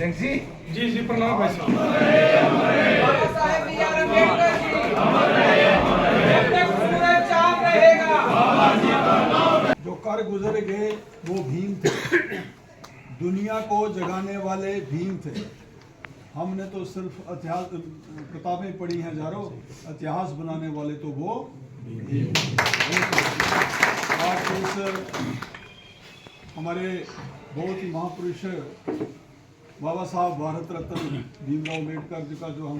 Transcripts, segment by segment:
Thanks जी। जी जी प्रणाम भाई साहब। बाबा साहेब बी आर अम्बेडकर जी जब तक सूरज चांद रहेगा। जो कर गुजर गए वो भीम थे, दुनिया को जगाने वाले भीम थे। हमने तो सिर्फ इतिहास किताबें पढ़ी हैं हजारों, इतिहास बनाने वाले तो वो भीम। आज इस हमारे बहुत ही महापुरुष बाबा साहब भारत रत्न भीमराव अम्बेडकर जी का जो हम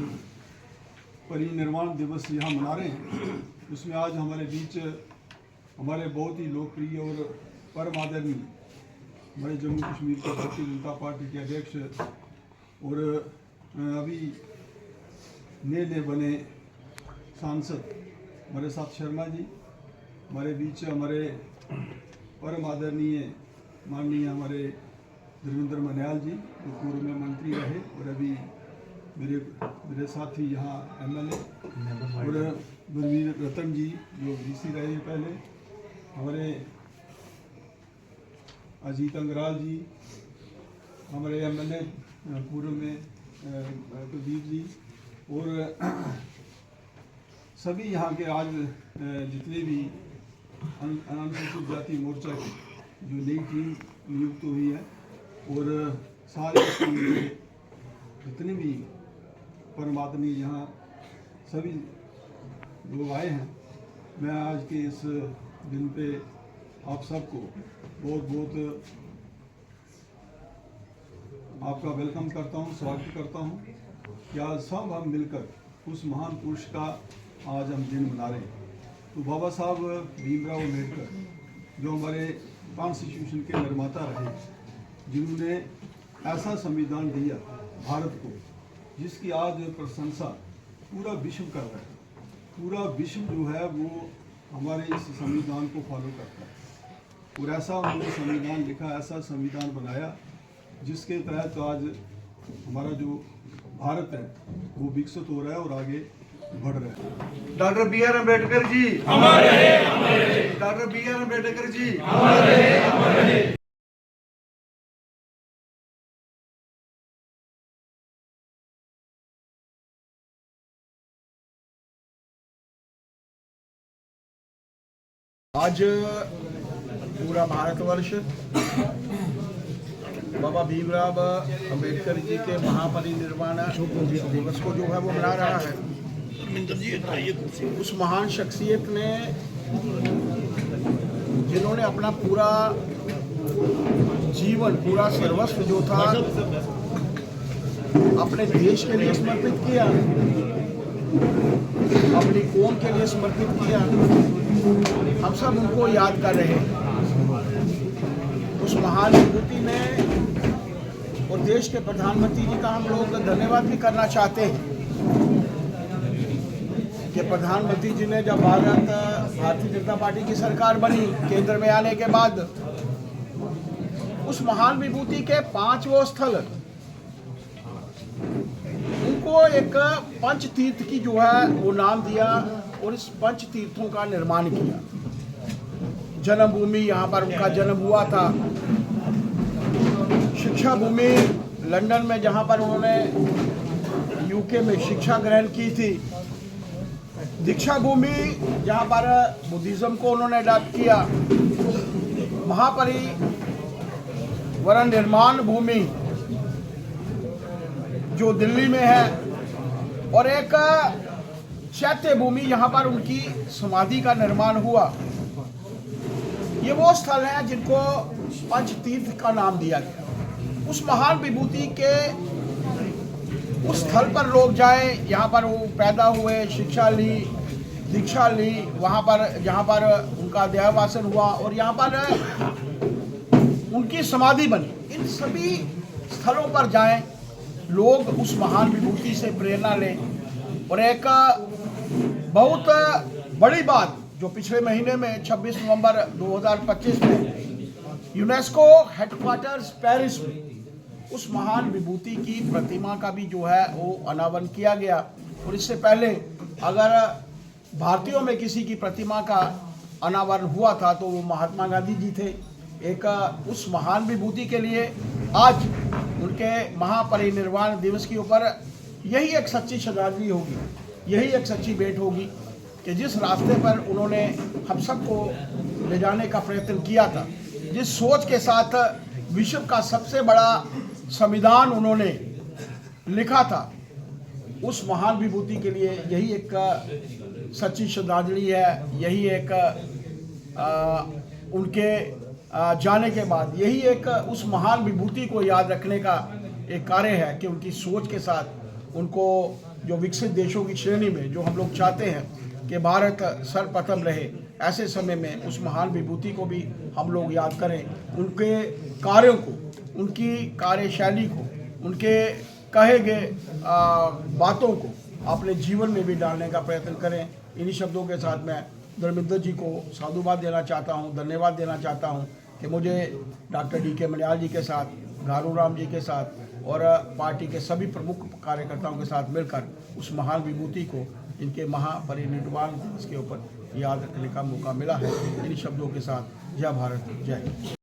परिनिर्वाण दिवस यहाँ मना रहे हैं, उसमें आज हमारे बीच हमारे बहुत ही लोकप्रिय और परम आदरणीय हमारे जम्मू कश्मीर के भारतीय जनता पार्टी के अध्यक्ष और अभी नए बने सांसद हमारे साथ शर्मा जी, हमारे बीच हमारे परम आदरणीय माननीय हमारे धर्मेंद्र मनियाल जी जो पूर्व में मंत्री रहे और अभी मेरे साथ ही यहाँ MLA, और गुरवीर रतन जी जो DC रहे पहले, हमारे अजीत अंगराल जी, हमारे MLA पूर्व में प्रदीप जी, और सभी यहाँ के आज जितने भी अनुसूचित जाति मोर्चा की जो नई टीम नियुक्त हुई है और सारे जितने भी परमात्मी यहाँ सभी लोग आए हैं, मैं आज के इस दिन पे आप सबको बहुत बहुत आपका वेलकम करता हूँ, स्वागत करता हूँ कि आज सब हम मिलकर उस महान पुरुष का आज हम दिन मना रहे हैं। तो बाबा साहब भीमराव अम्बेडकर जो हमारे कॉन्स्टिट्यूशन के निर्माता रहे, जिन्होंने ऐसा संविधान दिया भारत को जिसकी आज प्रशंसा पूरा विश्व कर रहा है। पूरा विश्व जो है वो हमारे इस संविधान को फॉलो करता है और ऐसा उन्होंने संविधान लिखा, ऐसा संविधान बनाया जिसके तहत आज हमारा जो भारत है वो विकसित हो रहा है और आगे बढ़ रहा है। Doctor B are Ambedkar ji अमर रहे, अमर रहे। Doctor B are Ambedkar ji अमर रहे, अमर रहे। आज पूरा भारतवर्ष बाबा भीमराव अंबेडकर जी के महापरिनिर्वाण दिवस को जो है वो मना रहा है। उस महान शख्सियत ने जिन्होंने अपना पूरा जीवन, पूरा सर्वस्व जो था अपने देश के लिए समर्पित किया, अपनी कौम के लिए समर्पित किया, हम सब उनको याद कर रहे हैं। उस महान विभूति में और देश के प्रधानमंत्री जी का हम लोग धन्यवाद भी करना चाहते हैं कि प्रधानमंत्री जी ने जब भारतीय जनता पार्टी की सरकार बनी केंद्र में आने के बाद उस महान विभूति के 5वें स्थल उनको एक पंच तीर्थ की जो है वो नाम दिया और इस पंच तीर्थों का निर्माण किया। जन्मभूमि यहाँ पर उनका जन्म हुआ था, शिक्षा भूमि लंदन में जहाँ पर उन्होंने UK में शिक्षा ग्रहण की थी, दीक्षा भूमि जहाँ पर बुद्धिज्म को उन्होंने अडॉप्ट किया, महापरिवरण निर्माण भूमि जो दिल्ली में है, और एक चैत्य भूमि यहाँ पर उनकी समाधि का निर्माण हुआ। ये वो स्थल हैं जिनको पंच तीर्थ का नाम दिया गया। उस महान विभूति के उस स्थल पर लोग जाए, यहाँ पर वो पैदा हुए, शिक्षा ली, दीक्षा ली, वहाँ पर जहाँ पर उनका देहावसान हुआ और यहाँ पर उनकी समाधि बनी। इन सभी स्थलों पर जाएं, लोग उस महान विभूति से प्रेरणा लें। और एक बहुत बड़ी बात जो पिछले महीने में 26 नवंबर 2025 में यूनेस्को हेडक्वार्टर्स पेरिस में उस महान विभूति की प्रतिमा का भी जो है वो अनावरण किया गया। और इससे पहले अगर भारतीयों में किसी की प्रतिमा का अनावरण हुआ था तो वो महात्मा गांधी जी थे। एक उस महान विभूति के लिए आज उनके महापरिनिर्वाण दिवस के ऊपर यही एक सच्ची श्रद्धांजलि होगी, यही एक सच्ची भेंट होगी कि जिस रास्ते पर उन्होंने हम सबको ले जाने का प्रयत्न किया था, जिस सोच के साथ विश्व का सबसे बड़ा संविधान उन्होंने लिखा था, उस महान विभूति के लिए यही एक सच्ची श्रद्धांजलि है। यही एक उनके जाने के बाद यही एक उस महान विभूति को याद रखने का एक कार्य है कि उनकी सोच के साथ उनको जो विकसित देशों की श्रेणी में जो हम लोग चाहते हैं कि भारत सर्वप्रथम रहे, ऐसे समय में उस महान विभूति को भी हम लोग याद करें, उनके कार्यों को, उनकी कार्यशैली को, उनके कहे गए बातों को अपने जीवन में भी डालने का प्रयत्न करें। इन्हीं शब्दों के साथ मैं धर्मेंद्र जी को साधुवाद देना चाहता हूं, धन्यवाद देना चाहता हूं कि मुझे डॉक्टर डी के मडियाल जी के साथ, घारू राम जी के साथ और पार्टी के सभी प्रमुख कार्यकर्ताओं के साथ मिलकर उस महान विभूति को इनके महापरिनिर्वाण दिवस के ऊपर याद रखने का मौका मिला है। इन शब्दों के साथ जय भारत, जय हिंद।